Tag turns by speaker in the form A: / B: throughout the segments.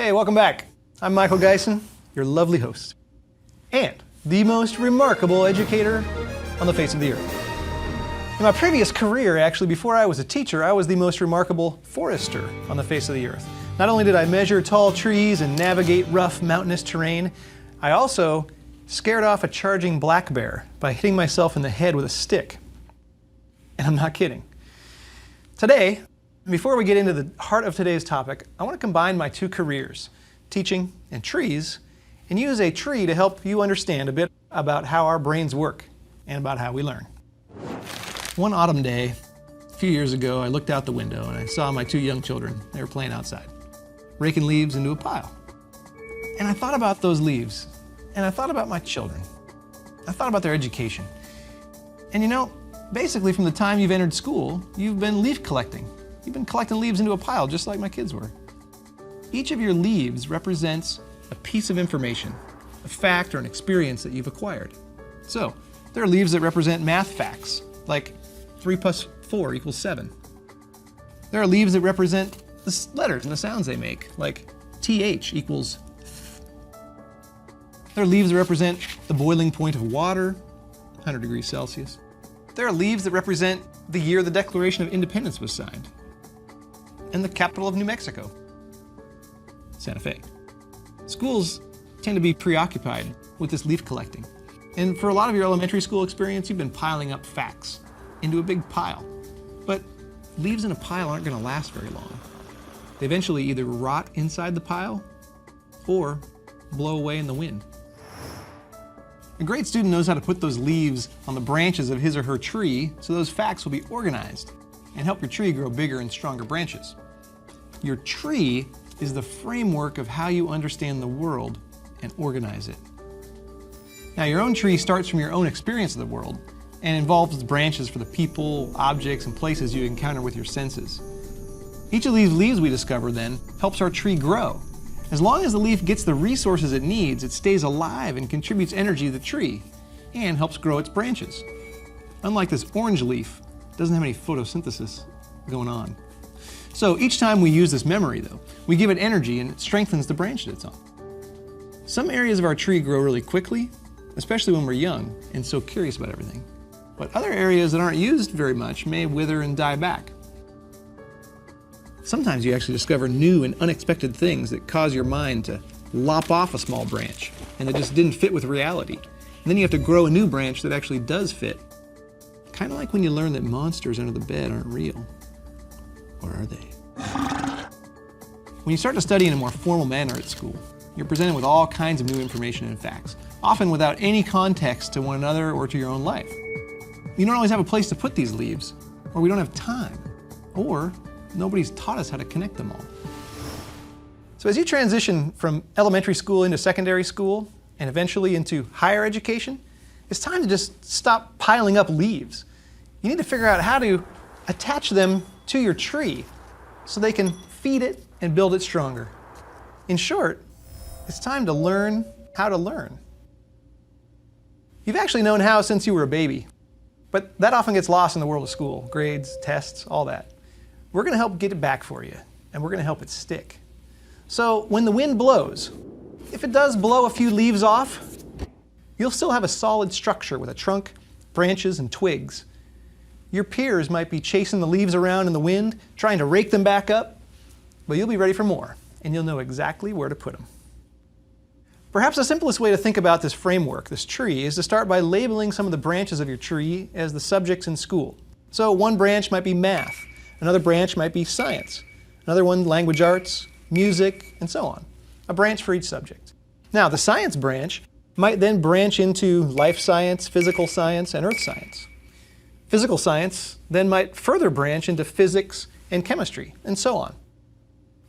A: Hey, welcome back. I'm Michael Geisen, your lovely host, and the most remarkable educator on the face of the earth. In my previous career, actually, before I was a teacher, I was the most remarkable forester on the face of the earth. Not only did I measure tall trees and navigate rough mountainous terrain, I also scared off a charging black bear by hitting myself in the head with a stick. And I'm not kidding. Today, before we get into the heart of today's topic, I want to combine my two careers, teaching and trees, and use a tree to help you understand a bit about how our brains work and about how we learn. One autumn day, a few years ago, I looked out the window and I saw my two young children. They were playing outside, raking leaves into a pile. And I thought about those leaves, and I thought about my children. I thought about their education. And you know, basically from the time you've entered school, you've been leaf collecting. You've been collecting leaves into a pile just like my kids were. Each of your leaves represents a piece of information, a fact or an experience that you've acquired. So, there are leaves that represent math facts, like 3 plus 4 equals 7. There are leaves that represent the letters and the sounds they make, like TH equals th. There are leaves that represent the boiling point of water, 100 degrees Celsius. There are leaves that represent the year the Declaration of Independence was signed, and the capital of New Mexico, Santa Fe. Schools tend to be preoccupied with this leaf collecting. And for a lot of your elementary school experience, you've been piling up facts into a big pile. But leaves in a pile aren't going to last very long. They eventually either rot inside the pile or blow away in the wind. A great student knows how to put those leaves on the branches of his or her tree so those facts will be organized and help your tree grow bigger and stronger branches. Your tree is the framework of how you understand the world and organize it. Now, your own tree starts from your own experience of the world and involves branches for the people, objects, and places you encounter with your senses. Each of these leaves we discover, then, helps our tree grow. As long as the leaf gets the resources it needs, it stays alive and contributes energy to the tree and helps grow its branches. Unlike this orange leaf, it doesn't have any photosynthesis going on. So each time we use this memory, though, we give it energy and it strengthens the branch that it's on. Some areas of our tree grow really quickly, especially when we're young and so curious about everything. But other areas that aren't used very much may wither and die back. Sometimes you actually discover new and unexpected things that cause your mind to lop off a small branch and that just didn't fit with reality. And then you have to grow a new branch that actually does fit. Kind of like when you learn that monsters under the bed aren't real. Or are they? When you start to study in a more formal manner at school, you're presented with all kinds of new information and facts, often without any context to one another or to your own life. You don't always have a place to put these leaves, or we don't have time, or nobody's taught us how to connect them all. So as you transition from elementary school into secondary school, and eventually into higher education, it's time to just stop piling up leaves. You need to figure out how to attach them to your tree so they can feed it and build it stronger. In short, it's time to learn how to learn. You've actually known how since you were a baby, but that often gets lost in the world of school, grades, tests, all that. We're going to help get it back for you, and we're going to help it stick. So when the wind blows, if it does blow a few leaves off, you'll still have a solid structure with a trunk, branches, and twigs. Your peers might be chasing the leaves around in the wind, trying to rake them back up, but you'll be ready for more, and you'll know exactly where to put them. Perhaps the simplest way to think about this framework, this tree, is to start by labeling some of the branches of your tree as the subjects in school. So one branch might be math, another branch might be science, another one language arts, music, and so on. A branch for each subject. Now, the science branch might then branch into life science, physical science, and earth science. Physical science then might further branch into physics and chemistry, and so on.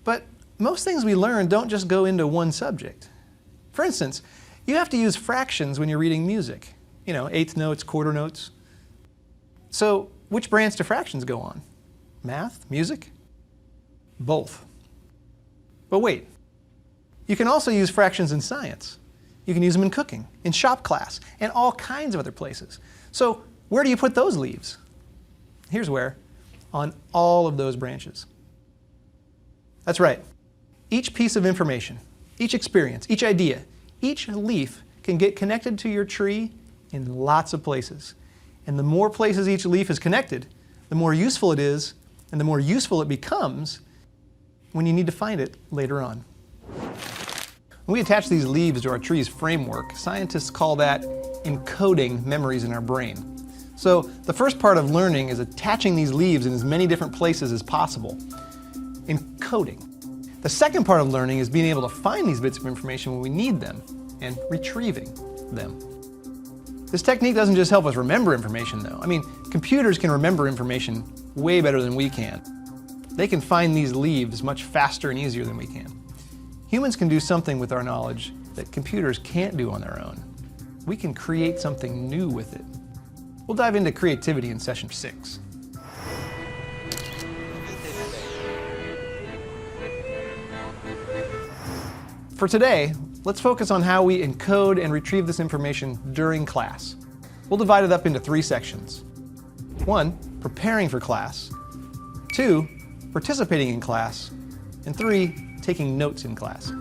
A: But most things we learn don't just go into one subject. For instance, you have to use fractions when you're reading music. You know, eighth notes, quarter notes. So which branch do fractions go on? Math? Music? Both. But wait, you can also use fractions in science. You can use them in cooking, in shop class, and all kinds of other places. So where do you put those leaves? Here's where. On all of those branches. That's right. Each piece of information, each experience, each idea, each leaf can get connected to your tree in lots of places. And the more places each leaf is connected, the more useful it is, and the more useful it becomes when you need to find it later on. When we attach these leaves to our tree's framework, scientists call that encoding memories in our brain. So the first part of learning is attaching these leaves in as many different places as possible. Encoding. The second part of learning is being able to find these bits of information when we need them and retrieving them. This technique doesn't just help us remember information though. I mean, computers can remember information way better than we can. They can find these leaves much faster and easier than we can. Humans can do something with our knowledge that computers can't do on their own. We can create something new with it. We'll dive into creativity in session 6. For today, let's focus on how we encode and retrieve this information during class. We'll divide it up into 3 sections. 1, preparing for class. 2, participating in class. And 3, taking notes in class.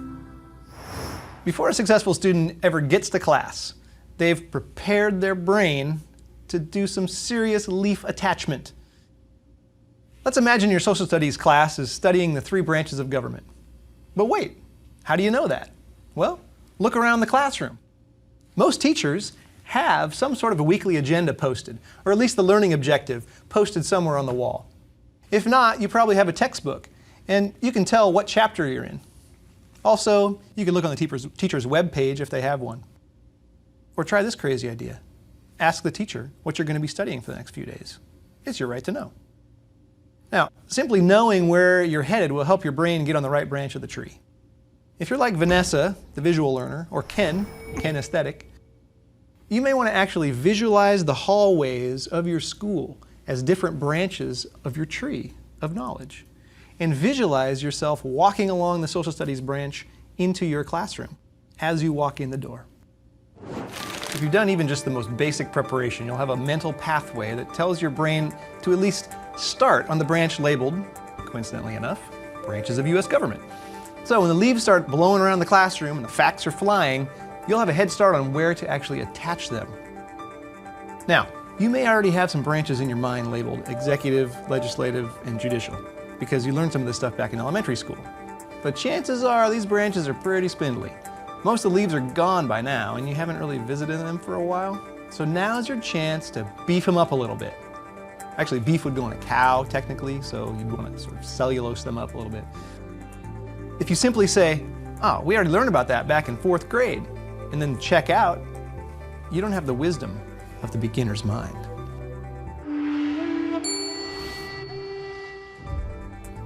A: Before a successful student ever gets to class, they've prepared their brain to do some serious leaf attachment. Let's imagine your social studies class is studying the 3 branches of government. But wait, how do you know that? Well, look around the classroom. Most teachers have some sort of a weekly agenda posted, or at least the learning objective posted somewhere on the wall. If not, you probably have a textbook, and you can tell what chapter you're in. Also, you can look on the teacher's web page if they have one. Or try this crazy idea. Ask the teacher what you're going to be studying for the next few days. It's your right to know. Now, simply knowing where you're headed will help your brain get on the right branch of the tree. If you're like Vanessa, the visual learner, or Ken Aesthetic, you may want to actually visualize the hallways of your school as different branches of your tree of knowledge, and visualize yourself walking along the social studies branch into your classroom as you walk in the door. If you've done even just the most basic preparation, you'll have a mental pathway that tells your brain to at least start on the branch labeled, coincidentally enough, branches of U.S. government. So when the leaves start blowing around the classroom and the facts are flying, you'll have a head start on where to actually attach them. Now, you may already have some branches in your mind labeled executive, legislative, and judicial, because you learned some of this stuff back in elementary school. But chances are these branches are pretty spindly. Most of the leaves are gone by now, and you haven't really visited them for a while. So now's your chance to beef them up a little bit. Actually, beef would go on a cow, technically, so you'd want to sort of cellulose them up a little bit. If you simply say, oh, we already learned about that back in 4th grade, and then check out, you don't have the wisdom of the beginner's mind.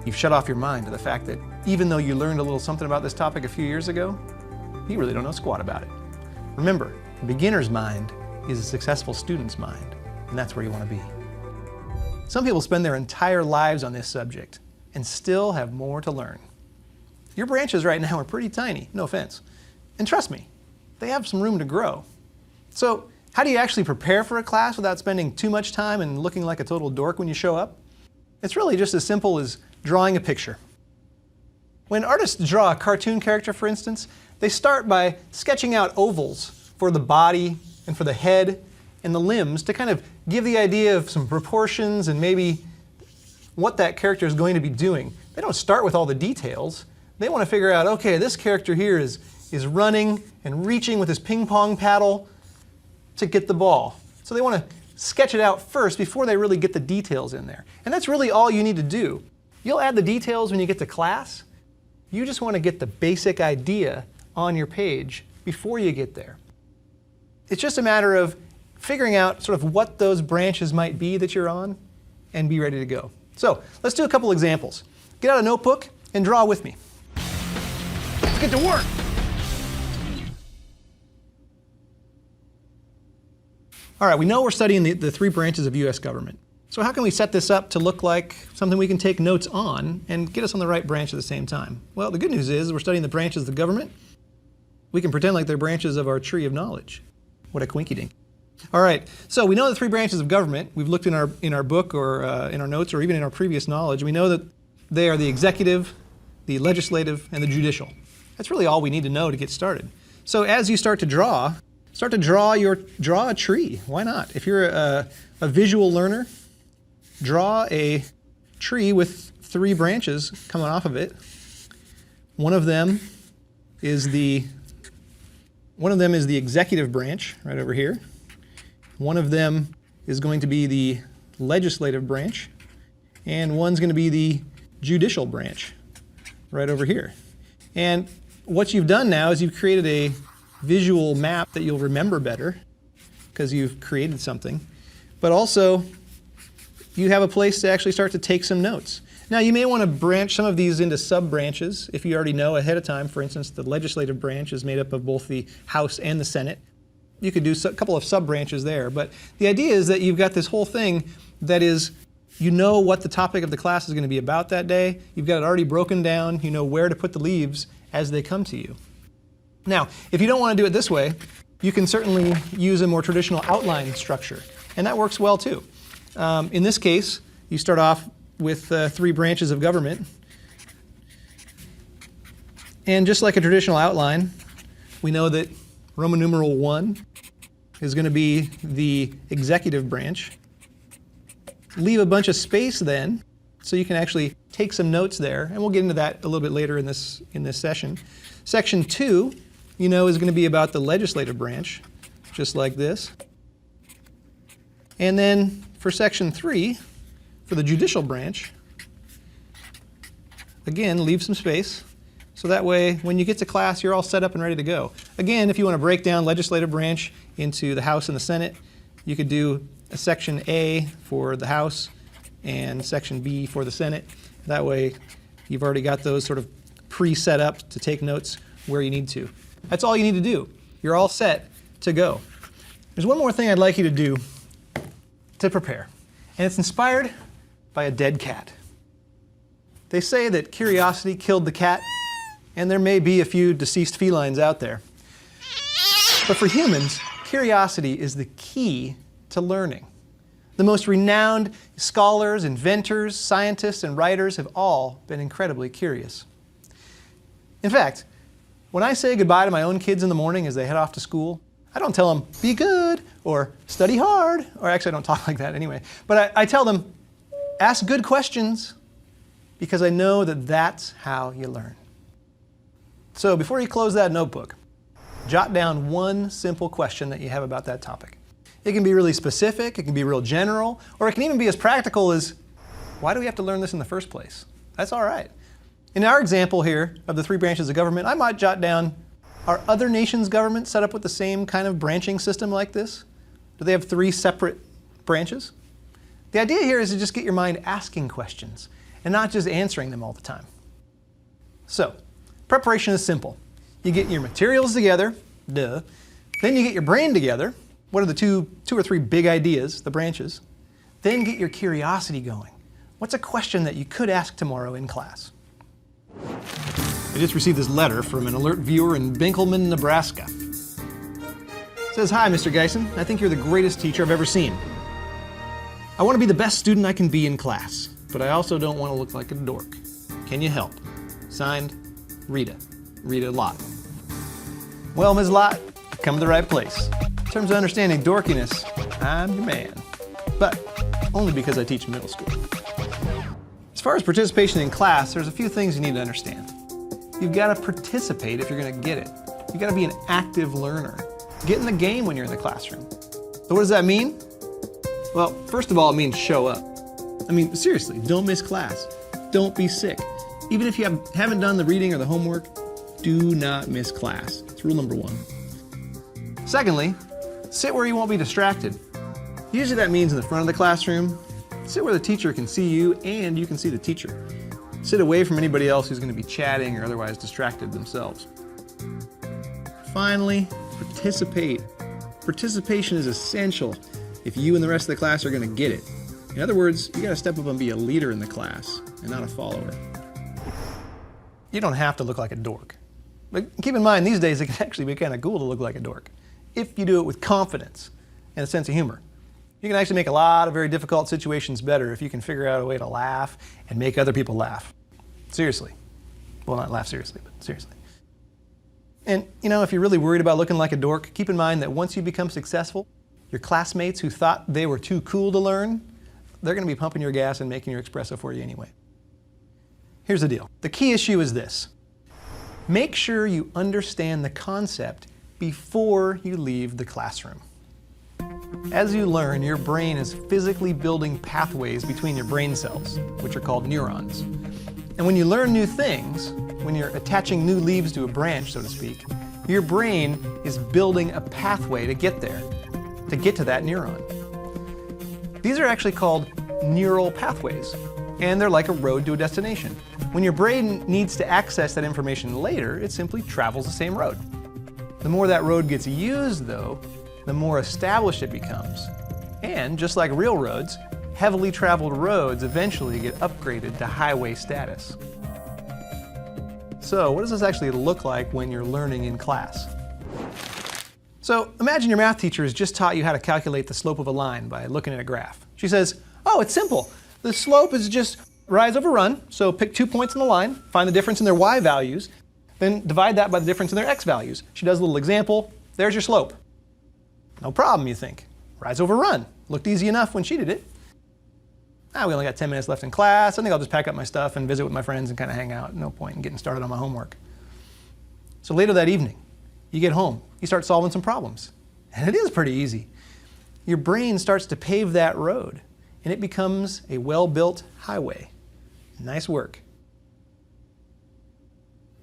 A: You've shut off your mind to the fact that even though you learned a little something about this topic a few years ago, you really don't know squat about it. Remember, the beginner's mind is a successful student's mind, and that's where you want to be. Some people spend their entire lives on this subject and still have more to learn. Your branches right now are pretty tiny, no offense. And trust me, they have some room to grow. So, how do you actually prepare for a class without spending too much time and looking like a total dork when you show up? It's really just as simple as drawing a picture. When artists draw a cartoon character, for instance, they start by sketching out ovals for the body and for the head and the limbs to kind of give the idea of some proportions and maybe what that character is going to be doing. They don't start with all the details. They want to figure out, okay, this character here is running and reaching with his ping pong paddle to get the ball. So they want to sketch it out first before they really get the details in there. And that's really all you need to do. You'll add the details when you get to class. You just want to get the basic idea on your page before you get there. It's just a matter of figuring out sort of what those branches might be that you're on and be ready to go. So let's do a couple examples. Get out a notebook and draw with me. Let's get to work. All right, we know we're studying the 3 branches of U.S. government. So how can we set this up to look like something we can take notes on and get us on the right branch at the same time? Well, the good news is we're studying the branches of the government. We can pretend like they're branches of our tree of knowledge. What a quinky-dink. All right, so we know the 3 branches of government. We've looked in our book or in our notes or even in our previous knowledge. We know that they are the executive, the legislative, and the judicial. That's really all we need to know to get started. So as you start to draw a tree. Why not? If you're a visual learner, draw a tree with 3 branches coming off of it. One of them is the executive branch right over here. One of them is going to be the legislative branch, and one's going to be the judicial branch right over here. And what you've done now is you've created a visual map that you'll remember better because you've created something, but also you have a place to actually start to take some notes. Now you may want to branch some of these into sub-branches if you already know ahead of time. For instance, the legislative branch is made up of both the House and the Senate. You could do a couple of sub-branches there, but the idea is that you've got this whole thing that is, you know what the topic of the class is going to be about that day. You've got it already broken down. You know where to put the leaves as they come to you. Now, if you don't want to do it this way, you can certainly use a more traditional outline structure, and that works well too. In this case, you start off with 3 branches of government, and just like a traditional outline, we know that Roman numeral 1 is going to be the executive branch. Leave a bunch of space then, so you can actually take some notes there, and we'll get into that a little bit later in this session. Section 2, you know, is going to be about the legislative branch, just like this. And then for section 3, for the judicial branch, again, leave some space, so that way when you get to class, you're all set up and ready to go. Again, if you want to break down legislative branch into the House and the Senate, you could do a section A for the House and section B for the Senate. That way you've already got those sort of pre-set up to take notes where you need to. That's all you need to do. You're all set to go. There's one more thing I'd like you to do to prepare, and it's inspired by a dead cat. They say that curiosity killed the cat, and there may be a few deceased felines out there. But for humans, curiosity is the key to learning. The most renowned scholars, inventors, scientists, and writers have all been incredibly curious. In fact, when I say goodbye to my own kids in the morning as they head off to school, I don't tell them, be good, or study hard, or actually I don't talk like that anyway, but I tell them, ask good questions, because I know that that's how you learn. So before you close that notebook, jot down one simple question that you have about that topic. It can be really specific, it can be real general, or it can even be as practical as, why do we have to learn this in the first place? That's all right. In our example here of the 3 branches of government, I might jot down, are other nations' governments set up with the same kind of branching system like this? Do they have 3 separate branches? The idea here is to just get your mind asking questions and not just answering them all the time. So, preparation is simple. You get your materials together, duh. Then you get your brain together. What are the two or three big ideas, the branches? Then get your curiosity going. What's a question that you could ask tomorrow in class? I just received this letter from an alert viewer in Benkelman, Nebraska. It says, "Hi, Mr. Geisen. I think you're the greatest teacher I've ever seen. I want to be the best student I can be in class, but I also don't want to look like a dork. Can you help? Signed, Rita. Rita Lott." Well, Ms. Lott, you've come to the right place. In terms of understanding dorkiness, I'm your man. But only because I teach middle school. As far as participation in class, there's a few things you need to understand. You've got to participate if you're going to get it. You've got to be an active learner. Get in the game when you're in the classroom. So what does that mean? Well, first of all, it means show up. I mean, seriously, don't miss class. Don't be sick. Even if you haven't done the reading or the homework, do not miss class. It's rule number 1. Secondly, sit where you won't be distracted. Usually that means in the front of the classroom. Sit where the teacher can see you and you can see the teacher. Sit away from anybody else who's going to be chatting or otherwise distracted themselves. Finally, participate. Participation is essential if you and the rest of the class are going to get it. In other words, you got to step up and be a leader in the class and not a follower. You don't have to look like a dork. But keep in mind, these days it can actually be kind of cool to look like a dork if you do it with confidence and a sense of humor. You can actually make a lot of very difficult situations better if you can figure out a way to laugh and make other people laugh. Seriously. Well, not laugh seriously, but seriously. And if you're really worried about looking like a dork, keep in mind that once you become successful, your classmates who thought they were too cool to learn, they're going to be pumping your gas and making your espresso for you anyway. Here's the deal. The key issue is this. Make sure you understand the concept before you leave the classroom. As you learn, your brain is physically building pathways between your brain cells, which are called neurons. And when you learn new things, when you're attaching new leaves to a branch, so to speak, your brain is building a pathway to get there, to get to that neuron. These are actually called neural pathways, and they're like a road to a destination. When your brain needs to access that information later, it simply travels the same road. The more that road gets used, though, the more established it becomes. And just like railroads, heavily traveled roads eventually get upgraded to highway status. So what does this actually look like when you're learning in class? So imagine your math teacher has just taught you how to calculate the slope of a line by looking at a graph. She says, oh, it's simple. The slope is just rise over run, so pick 2 points on the line, find the difference in their y values, then divide that by the difference in their x values. She does a little example, there's your slope. No problem, you think. Rise over run. Looked easy enough when she did it. We only got 10 minutes left in class. I think I'll just pack up my stuff and visit with my friends and kind of hang out. No point in getting started on my homework. So later that evening, you get home, you start solving some problems. And it is pretty easy. Your brain starts to pave that road, and it becomes a well-built highway. Nice work.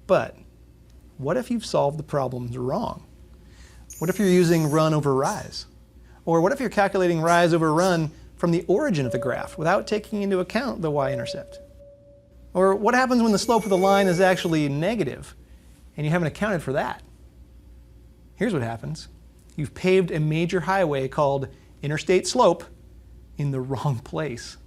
A: But what if you've solved the problems wrong? What if you're using run over rise? Or what if you're calculating rise over run from the origin of the graph without taking into account the y-intercept? Or what happens when the slope of the line is actually negative and you haven't accounted for that? Here's what happens. You've paved a major highway called interstate slope in the wrong place.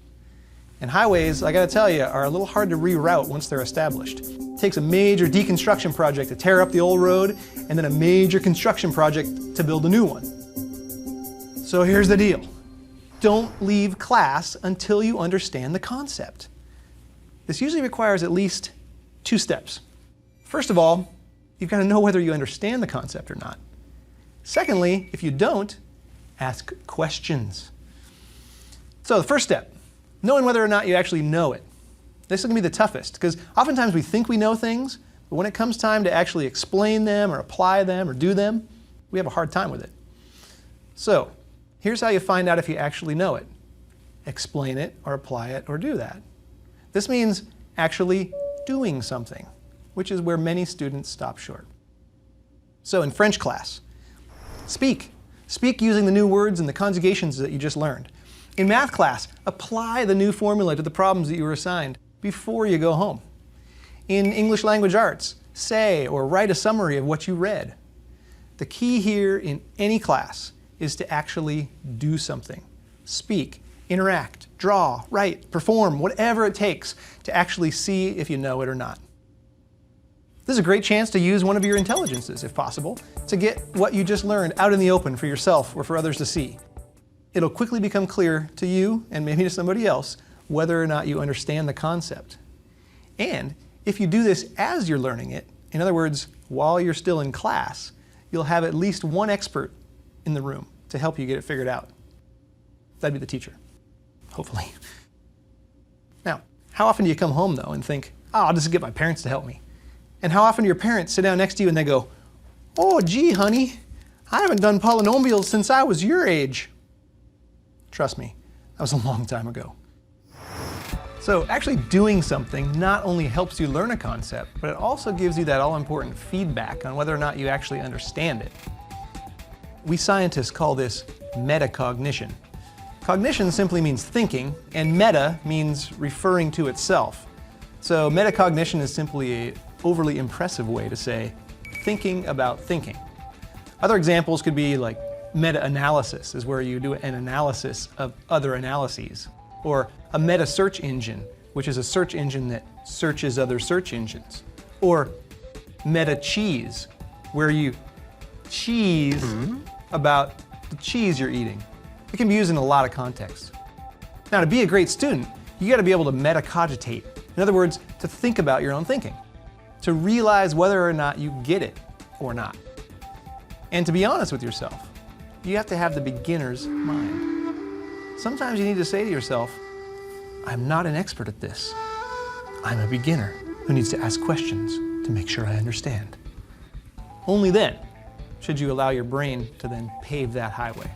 A: And highways, I gotta tell you, are a little hard to reroute once they're established. It takes a major deconstruction project to tear up the old road and then a major construction project to build a new one. So here's the deal. Don't leave class until you understand the concept. This usually requires at least 2 steps. First of all, you've got to know whether you understand the concept or not. Secondly, if you don't, ask questions. So the first step, knowing whether or not you actually know it. This is going to be the toughest because oftentimes we think we know things, but when it comes time to actually explain them or apply them or do them, we have a hard time with it. So here's how you find out if you actually know it. Explain it or apply it or do that. This means actually doing something, which is where many students stop short. So in French class, speak. Speak using the new words and the conjugations that you just learned. In math class, apply the new formula to the problems that you were assigned before you go home. In English language arts, say or write a summary of what you read. The key here in any class is to actually do something. Speak, interact, draw, write, perform, whatever it takes to actually see if you know it or not. This is a great chance to use one of your intelligences, if possible, to get what you just learned out in the open for yourself or for others to see. It'll quickly become clear to you, and maybe to somebody else, whether or not you understand the concept. And if you do this as you're learning it, in other words, while you're still in class, you'll have at least one expert in the room to help you get it figured out. That'd be the teacher, hopefully. Now, how often do you come home though and think, oh, I'll just get my parents to help me? And how often do your parents sit down next to you and they go, oh, gee, honey, I haven't done polynomials since I was your age. Trust me, that was a long time ago. So actually doing something not only helps you learn a concept, but it also gives you that all-important feedback on whether or not you actually understand it. We scientists call this metacognition. Cognition simply means thinking, and meta means referring to itself. So metacognition is simply an overly impressive way to say thinking about thinking. Other examples could be like meta-analysis, is where you do an analysis of other analyses. Or a meta-search engine, which is a search engine that searches other search engines. Or meta-cheese, where you cheese about the cheese you're eating. It can be used in a lot of contexts. Now, to be a great student, you got to be able to metacogitate. In other words, to think about your own thinking. to realize whether or not you get it or not. And to be honest with yourself, you have to have the beginner's mind. Sometimes you need to say to yourself, I'm not an expert at this. I'm a beginner who needs to ask questions to make sure I understand. Only then should you allow your brain to then pave that highway.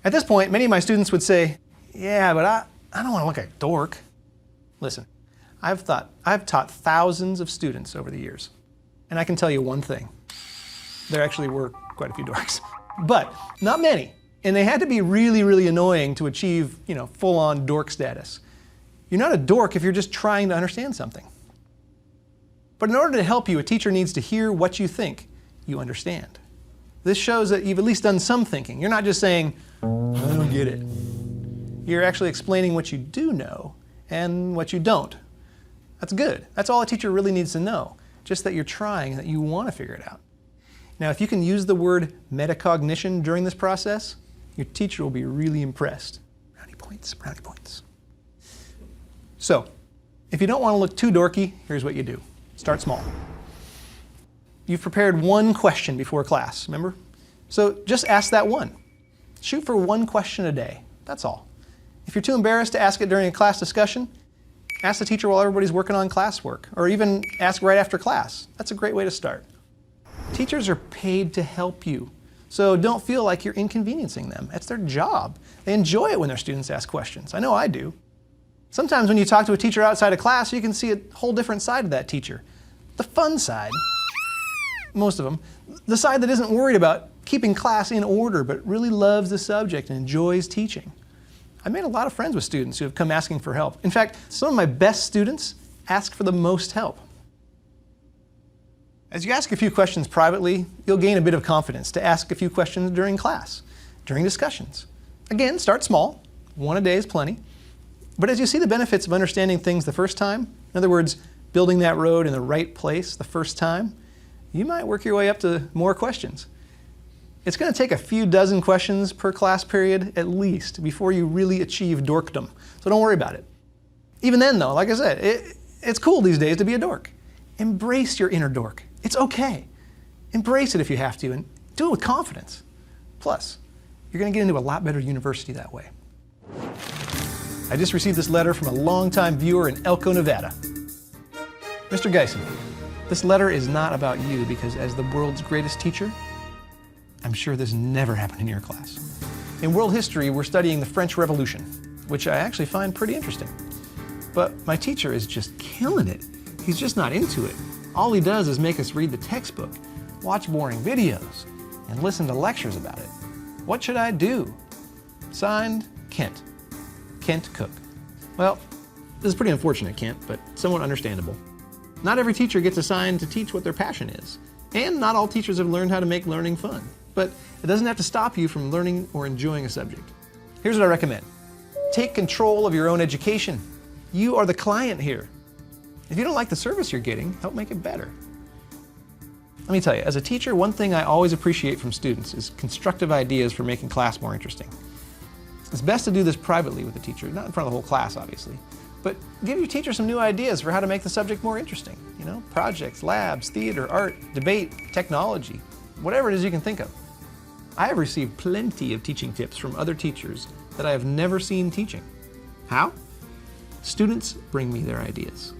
A: At this point, many of my students would say, yeah, but I don't want to look like a dork. Listen, I've taught thousands of students over the years, and I can tell you one thing. There actually were quite a few dorks, but not many. And they had to be really, really annoying to achieve, full-on dork status. You're not a dork if you're just trying to understand something. But in order to help you, a teacher needs to hear what you think you understand. This shows that you've at least done some thinking. You're not just saying, I don't get it. You're actually explaining what you do know and what you don't. That's good. That's all a teacher really needs to know. Just that you're trying, that you want to figure it out. Now, if you can use the word metacognition during this process, your teacher will be really impressed. Brownie points, brownie points. So, if you don't want to look too dorky, here's what you do. Start small. You've prepared one question before class, remember? So just ask that one. Shoot for one question a day, that's all. If you're too embarrassed to ask it during a class discussion, ask the teacher while everybody's working on classwork, or even ask right after class. That's a great way to start. Teachers are paid to help you, so don't feel like you're inconveniencing them. That's their job. They enjoy it when their students ask questions. I know I do. Sometimes when you talk to a teacher outside of class, you can see a whole different side of that teacher. The fun side, most of them, the side that isn't worried about keeping class in order, but really loves the subject and enjoys teaching. I've made a lot of friends with students who have come asking for help. In fact, some of my best students ask for the most help. As you ask a few questions privately, you'll gain a bit of confidence to ask a few questions during class, during discussions. Again, start small. One a day is plenty. But as you see the benefits of understanding things the first time, in other words, building that road in the right place the first time, you might work your way up to more questions. It's going to take a few dozen questions per class period at least before you really achieve dorkdom. So don't worry about it. Even then though, like I said, it's cool these days to be a dork. Embrace your inner dork. It's okay. Embrace it if you have to, and do it with confidence. Plus, you're going to get into a lot better university that way. I just received this letter from a longtime viewer in Elko, Nevada. Mr. Geisen, this letter is not about you because as the world's greatest teacher, I'm sure this never happened in your class. In world history, we're studying the French Revolution, which I actually find pretty interesting. But my teacher is just killing it. He's just not into it. All he does is make us read the textbook, watch boring videos, and listen to lectures about it. What should I do? Signed, Kent. Kent Cook. Well, this is pretty unfortunate, Kent, but somewhat understandable. Not every teacher gets assigned to teach what their passion is, and not all teachers have learned how to make learning fun. But it doesn't have to stop you from learning or enjoying a subject. Here's what I recommend. Take control of your own education. You are the client here. If you don't like the service you're getting, help make it better. Let me tell you, as a teacher, one thing I always appreciate from students is constructive ideas for making class more interesting. It's best to do this privately with the teacher, not in front of the whole class, obviously, but give your teacher some new ideas for how to make the subject more interesting. Projects, labs, theater, art, debate, technology, whatever it is you can think of. I have received plenty of teaching tips from other teachers that I have never seen teaching. How? Students bring me their ideas.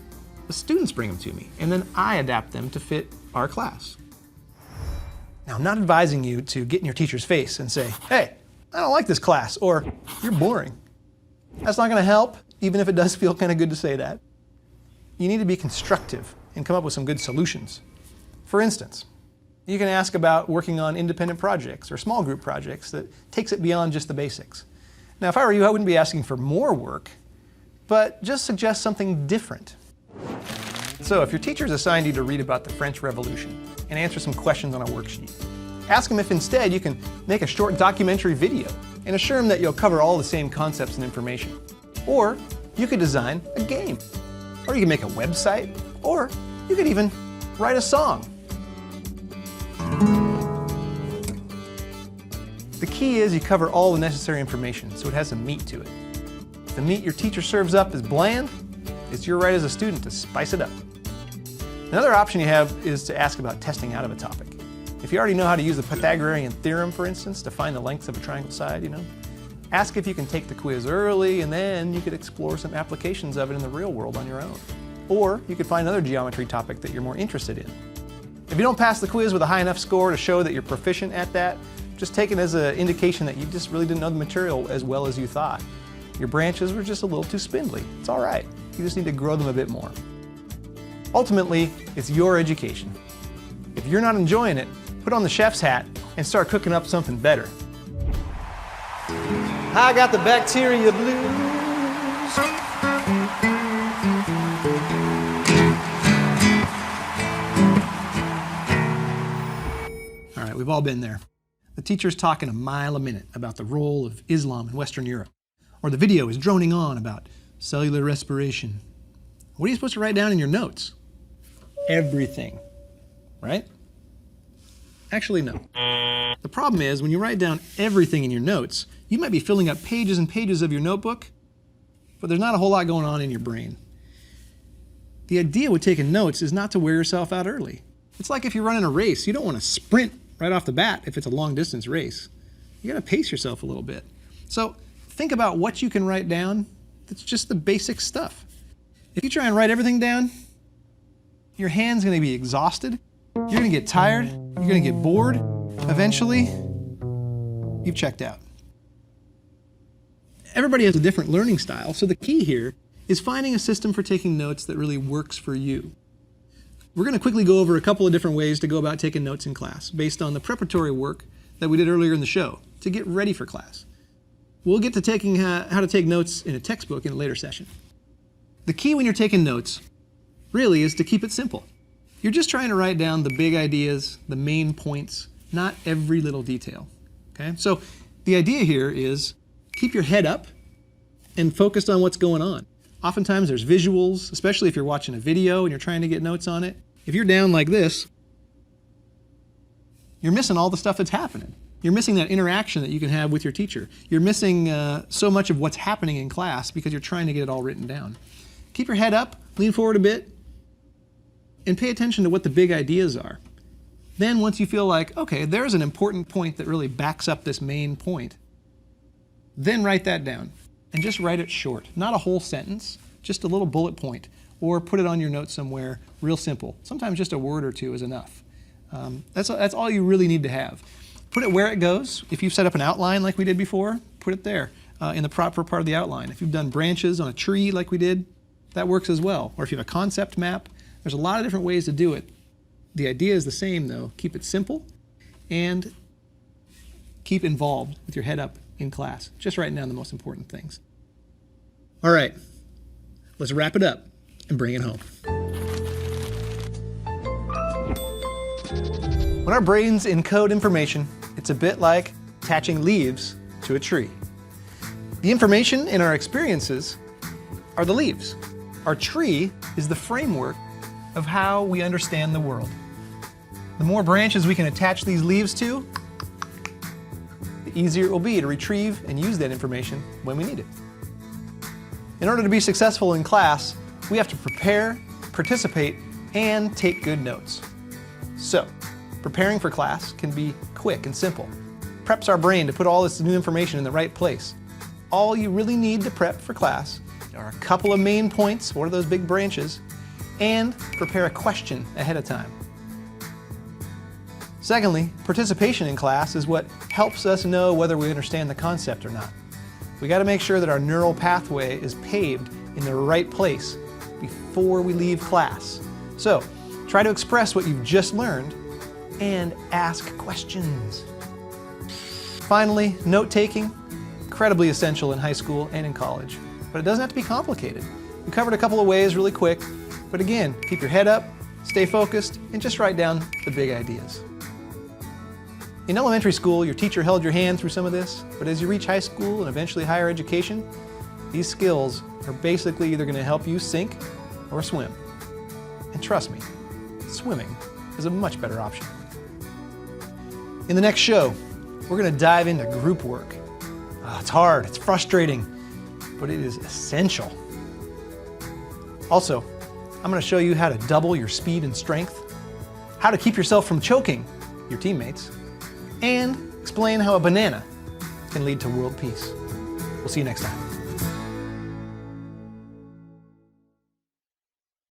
A: The students bring them to me, and then I adapt them to fit our class. Now, I'm not advising you to get in your teacher's face and say, hey, I don't like this class, or you're boring. That's not going to help, even if it does feel kind of good to say that. You need to be constructive and come up with some good solutions. For instance, you can ask about working on independent projects or small group projects that takes it beyond just the basics. Now, if I were you, I wouldn't be asking for more work, but just suggest something different. So if your teacher's assigned you to read about the French Revolution and answer some questions on a worksheet, ask them if instead you can make a short documentary video and assure them that you'll cover all the same concepts and information. Or you could design a game, or you could make a website, or you could even write a song. The key is you cover all the necessary information so it has some meat to it. If the meat your teacher serves up is bland, it's your right as a student to spice it up. Another option you have is to ask about testing out of a topic. If you already know how to use the Pythagorean theorem, for instance, to find the lengths of a triangle side, ask if you can take the quiz early, and then you could explore some applications of it in the real world on your own. Or you could find another geometry topic that you're more interested in. If you don't pass the quiz with a high enough score to show that you're proficient at that, just take it as an indication that you just really didn't know the material as well as you thought. Your branches were just a little too spindly. It's all right. You just need to grow them a bit more. Ultimately, it's your education. If you're not enjoying it, put on the chef's hat and start cooking up something better. I got the bacteria blues. All right, we've all been there. The teacher's talking a mile a minute about the role of Islam in Western Europe, or the video is droning on about cellular respiration. What are you supposed to write down in your notes? Everything, right? Actually, no. The problem is, when you write down everything in your notes, you might be filling up pages and pages of your notebook, but there's not a whole lot going on in your brain. The idea with taking notes is not to wear yourself out early. It's like if you're running a race, you don't want to sprint right off the bat if it's a long distance race. You gotta pace yourself a little bit. So think about what you can write down that's just the basic stuff. If you try and write everything down, your hand's gonna be exhausted, you're gonna get tired, you're gonna get bored. Eventually, you've checked out. Everybody has a different learning style, so the key here is finding a system for taking notes that really works for you. We're going to quickly go over a couple of different ways to go about taking notes in class based on the preparatory work that we did earlier in the show to get ready for class. We'll get to taking how to take notes in a textbook in a later session. The key when you're taking notes really is to keep it simple. You're just trying to write down the big ideas, the main points, not every little detail. Okay? So the idea here is keep your head up and focused on what's going on. Oftentimes there's visuals, especially if you're watching a video and you're trying to get notes on it. If you're down like this, you're missing all the stuff that's happening. You're missing that interaction that you can have with your teacher. You're missing so much of what's happening in class because you're trying to get it all written down. Keep your head up, lean forward a bit, and pay attention to what the big ideas are. Then once you feel like, okay, there's an important point that really backs up this main point, then write that down. And just write it short. Not a whole sentence, just a little bullet point. Or put it on your notes somewhere, real simple. Sometimes just a word or two is enough. That's all you really need to have. Put it where it goes. If you've set up an outline like we did before, put it there in the proper part of the outline. If you've done branches on a tree like we did, that works as well. Or if you have a concept map, there's a lot of different ways to do it. The idea is the same though. Keep it simple and keep involved with your head up in class. Just writing down the most important things. All right, let's wrap it up and bring it home. When our brains encode information, it's a bit like attaching leaves to a tree. The information in our experiences are the leaves. Our tree is the framework of how we understand the world. The more branches we can attach these leaves to, the easier it will be to retrieve and use that information when we need it. In order to be successful in class, we have to prepare, participate, and take good notes. So, preparing for class can be quick and simple. Preps our brain to put all this new information in the right place. All you really need to prep for class are a couple of main points, or those big branches, and prepare a question ahead of time. Secondly, participation in class is what helps us know whether we understand the concept or not. We got to make sure that our neural pathway is paved in the right place before we leave class. So, try to express what you've just learned and ask questions. Finally, note-taking, incredibly essential in high school and in college, but it doesn't have to be complicated. We covered a couple of ways really quick, but again, keep your head up, stay focused, and just write down the big ideas. In elementary school, your teacher held your hand through some of this, but as you reach high school and eventually higher education, these skills are basically either going to help you sink or swim. And trust me, swimming is a much better option. In the next show, we're going to dive into group work. It's hard, it's frustrating, but it is essential. Also, I'm going to show you how to double your speed and strength, how to keep yourself from choking your teammates, and explain how a banana can lead to world peace. We'll see you next time.